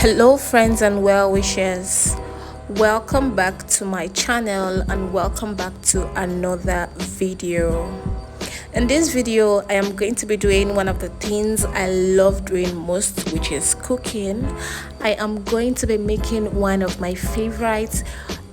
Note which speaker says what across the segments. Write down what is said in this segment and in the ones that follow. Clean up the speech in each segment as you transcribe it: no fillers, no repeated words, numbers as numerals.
Speaker 1: Hello friends and well wishers, welcome back to my channel and welcome back to another video. In this video I am going to be doing one of the things I love doing most, which is cooking. I am going to be making one of my favorite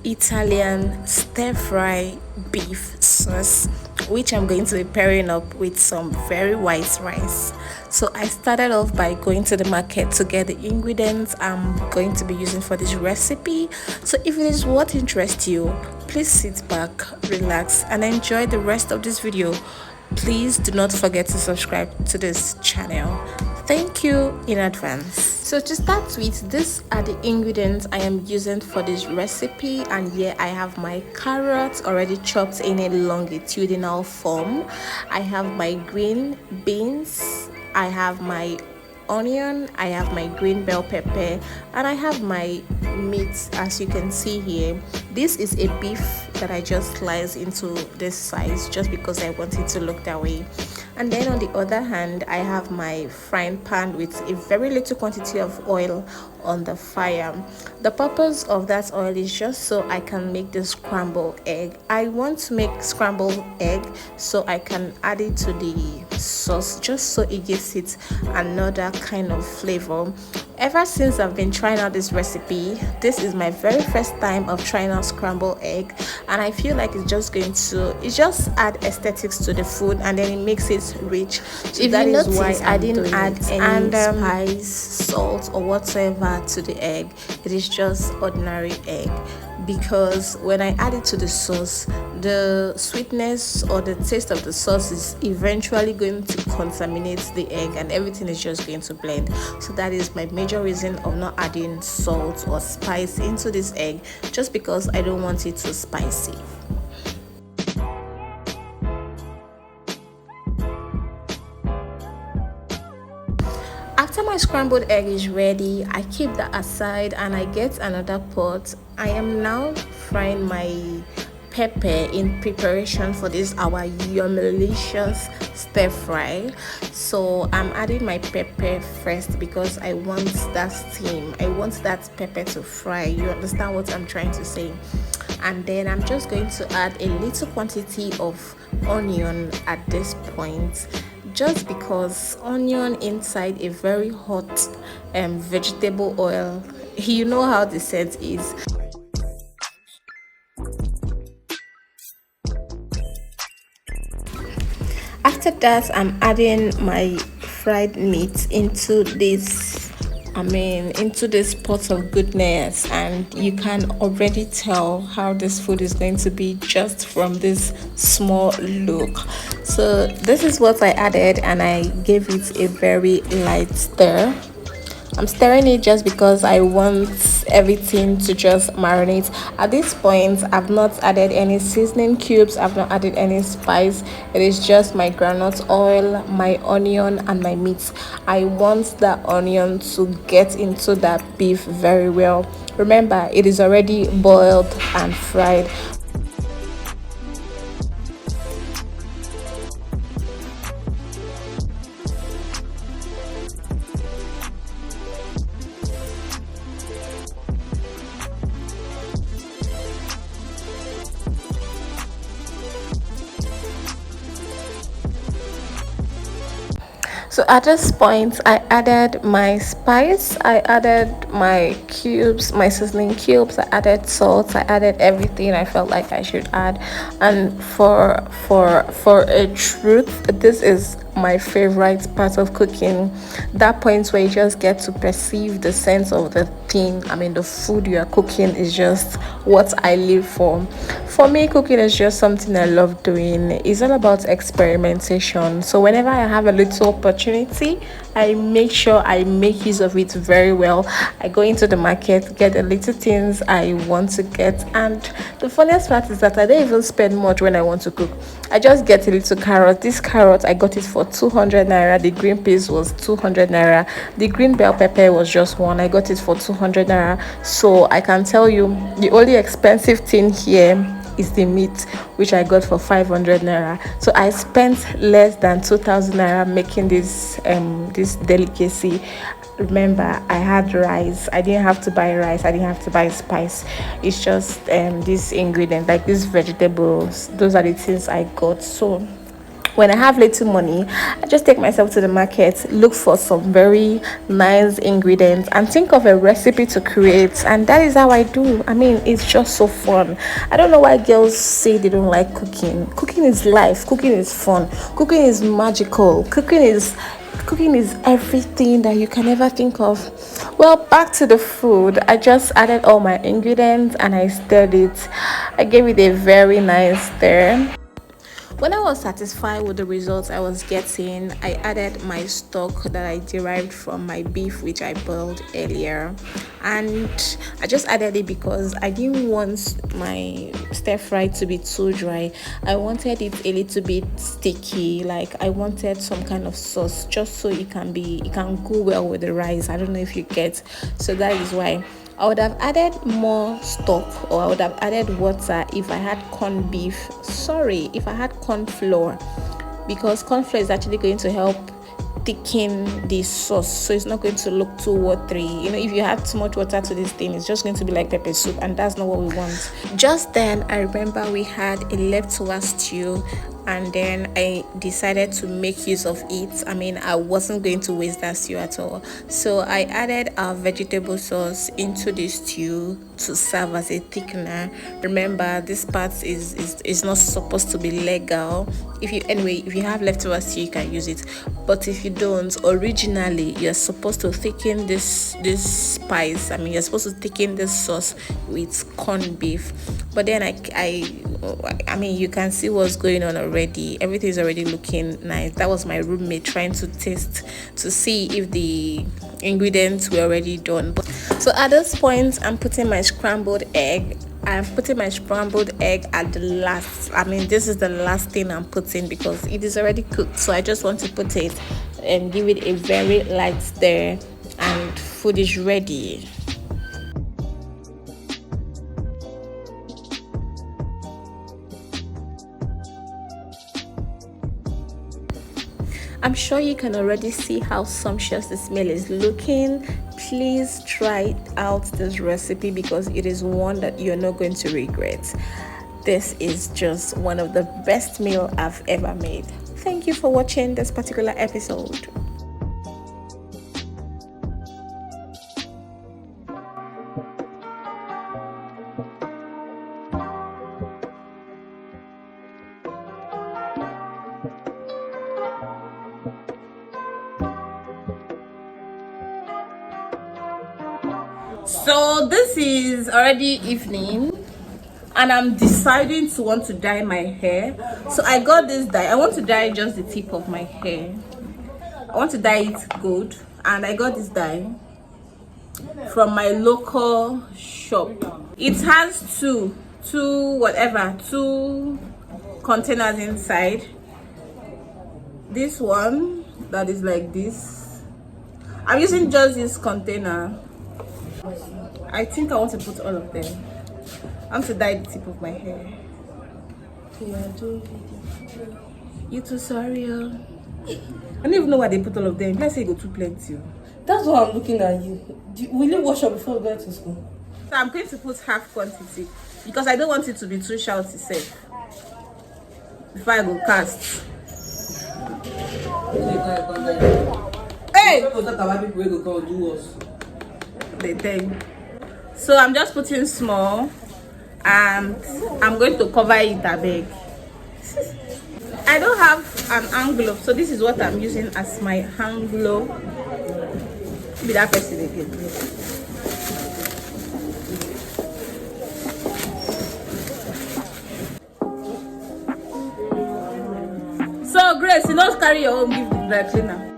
Speaker 1: Italian stir-fry beef sauce, which I'm going to be pairing up with some very white rice. So I started off by going to the market to get the ingredients I'm going to be using for this recipe. So if it is what interests you, please sit back, relax and enjoy the rest of this video. Please do not forget to subscribe to this channel. Thank you in advance. So to start with, these are the ingredients I am using for this recipe, and here I have my carrots already chopped in a longitudinal form. I have my green beans, I have my onion, I have my green bell pepper, and I have my meat. As you can see here, this is a beef that I just sliced into this size just because I want it to look that way. And then on the other hand, I have my frying pan with a very little quantity of oil on the fire. The purpose of that oil is just so I can make the scrambled egg. I want to make scrambled egg so I can add it to the sauce just so it gives it another kind of flavor. Ever since I've been trying out this recipe, this is my very first time of trying out scrambled egg, and I feel like it's just add aesthetics to the food and then it makes it rich. So if that is why I didn't add any spice, salt or whatsoever to the egg. It is just ordinary egg, because when I add it to the sauce, the sweetness or the taste of the sauce is eventually going to contaminate the egg and everything is just going to blend. So that is my major reason of not adding salt or spice into this egg, just because I don't want it too spicy. After my scrambled egg is ready, I keep that aside and I get another pot. I am now frying my pepper in preparation for this our yumilicious stir fry. So I'm adding my pepper first because I want that steam, I want that pepper to fry. You understand what I'm trying to say? And then I'm just going to add a little quantity of onion at this point, just because onion inside a very hot vegetable oil, you know how the scent is. After that, I'm adding my fried meat into this pot of goodness, and you can already tell how this food is going to be just from this small look. So this is what I added, and I gave it a very light stir. I'm stirring it just because I want everything to just marinate. At this point, I've not added any seasoning cubes, I've not added any spice. It is just my groundnut oil, my onion and my meat. I want that onion to get into that beef very well. Remember, it is already boiled and fried. So at this point, I added my spice, I added my cubes, my seasoning cubes, I added salt, I added everything I felt like I should add. And for a truth, this is my favorite part of cooking, that point where you just get to perceive the sense of the thing. The food you are cooking is just what I live for. For me, cooking is just something I love doing. It's all about experimentation. So whenever I have a little opportunity, I make sure I make use of it very well. I go into the market, get the little things I want to get, and the funniest part is that I don't even spend much when I want to cook. I just get a little carrot. This carrot, I got it for 200 naira. The green peas was 200 naira. The green bell pepper was just one. I got it for 200 naira. So I can tell you the only expensive thing here is the meat, which I got for 500 naira. So I spent less than 2,000 naira making this delicacy. remember, I had rice. I didn't have to buy rice, I didn't have to buy spice. It's just these ingredients, like these vegetables. Those are the things I got. So when I have little money, I just take myself to the market, look for some very nice ingredients, and think of a recipe to create. And that is how I do. I mean, it's just so fun. I don't know why girls say they don't like cooking. Cooking is life, cooking is fun, cooking is magical, cooking is everything that you can ever think of. Well, back to the food. I just added all my ingredients and I stirred it. I gave it a very nice stir. When I was satisfied with the results I was getting, I added my stock that I derived from my beef, which I boiled earlier. And I just added it because I didn't want my stir fry to be too dry. I wanted it a little bit sticky, like I wanted some kind of sauce just so it can go well with the rice. I don't know if you get. So that is why I would have added more stock, or I would have added water if I had corned beef. Sorry, if I had corn flour, because corn flour is actually going to help thicken the sauce, so it's not going to look too watery. You know, if you add too much water to this thing, it's just going to be like pepper soup, and that's not what we want. Just then, I remember we had a leftover stew, and then I decided to make use of it. I mean, I wasn't going to waste that stew at all, so I added our vegetable sauce into the stew to serve as a thickener. Remember, this part is not supposed to be legal. If you have leftover stew, you can use it, but if you don't, originally you're supposed to thicken this spice. I mean, you're supposed to thicken this sauce with corned beef. But then I mean, you can see what's going on already. Everything's already looking nice. That was my roommate trying to taste to see if the ingredients were already done. So at this point, I'm putting my scrambled egg. I'm putting my scrambled egg at the last. I mean, this is the last thing I'm putting because it is already cooked. So I just want to put it and give it a very light stir, and food is ready. I'm sure you can already see how sumptuous the smell is looking. Please try out this recipe because it is one that you're not going to regret. This is just one of the best meals I've ever made. Thank you for watching this particular episode. So this is already evening and I'm deciding to want to dye my hair. So I got this dye. I want to dye just the tip of my hair. I want to dye it gold, and I got this dye from my local shop. It has two containers inside. This one that is like this. I'm using just this container. I think I want to put all of them. I want to dye the tip of my hair. Yeah, do video. You too, sorry. I don't even know why they put all of them. Let's say you go too plenty.
Speaker 2: That's why I'm looking at you. Will you wash up before you go to school?
Speaker 1: So I'm going to put half quantity because I don't want it to be too shouty safe. Before I go cast. Hey! They think. So I'm just putting small, and I'm going to cover it a bit. I don't have an envelope, so this is what I'm using as my envelope. Be that person again. So Grace, you don't carry your own, give the dry cleaner.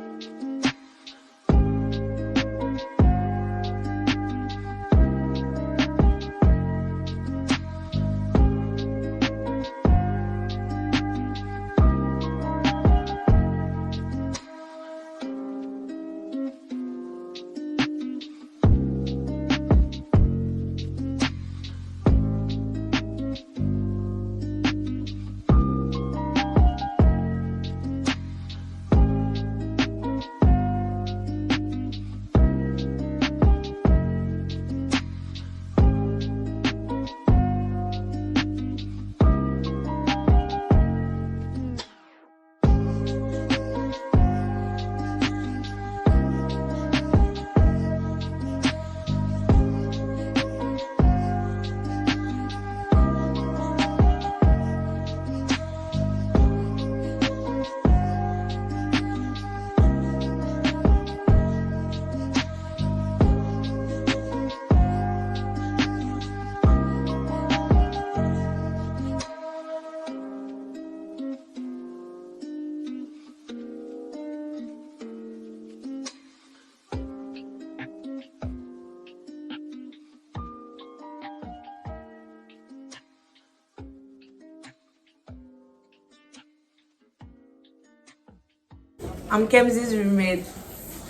Speaker 3: I'm Kemsy's roommate.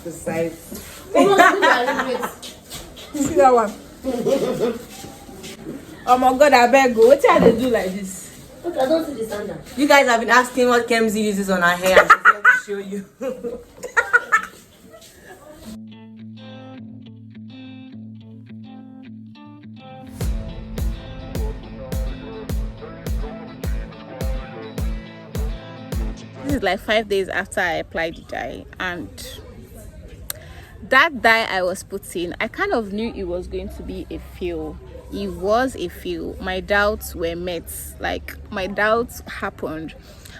Speaker 3: Besides.
Speaker 2: See that one. Oh my god, I beg go. What did they do like this?
Speaker 4: Okay, I don't see the sandal.
Speaker 3: You guys have been asking what Kemsy uses on her hair. I'm just here to show you.
Speaker 1: This is like 5 days after I applied the dye, and that dye I was putting, I kind of knew it was going to be a fail. It was a fail. My doubts were met. Like, my doubts happened.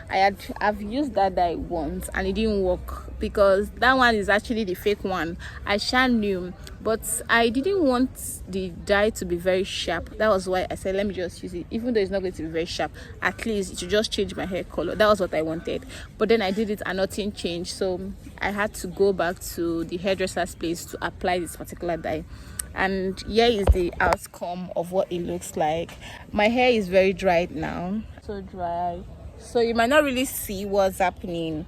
Speaker 1: I've used that dye once and it didn't work, because that one is actually the fake one. I knew, but I didn't want the dye to be very sharp. That was why I said, let me just use it. Even though it's not going to be very sharp, at least it should just change my hair color. That was what I wanted. But then I did it and nothing changed, so I had to go back to the hairdresser's place to apply this particular dye. And here is the outcome of what it looks like. My hair is very dry now, so dry, so you might not really see what's happening.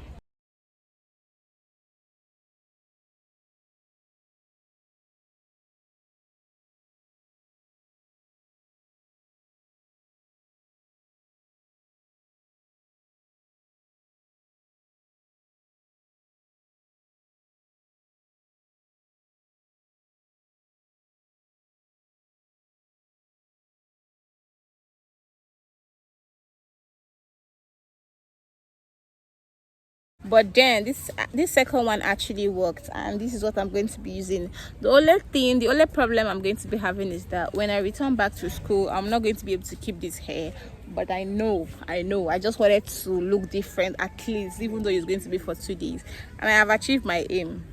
Speaker 1: But then this second one actually worked, and this is what I'm going to be using. The only problem I'm going to be having is that when I return back to school, I'm not going to be able to keep this hair. But I know I just wanted to look different, at least, even though it's going to be for 2 days, and I have achieved my aim.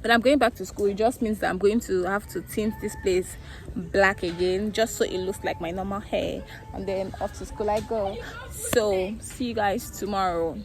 Speaker 1: But I'm going back to school. It just means that I'm going to have to tint this place black again, just so it looks like my normal hair, and then off to school I go. So see you guys tomorrow.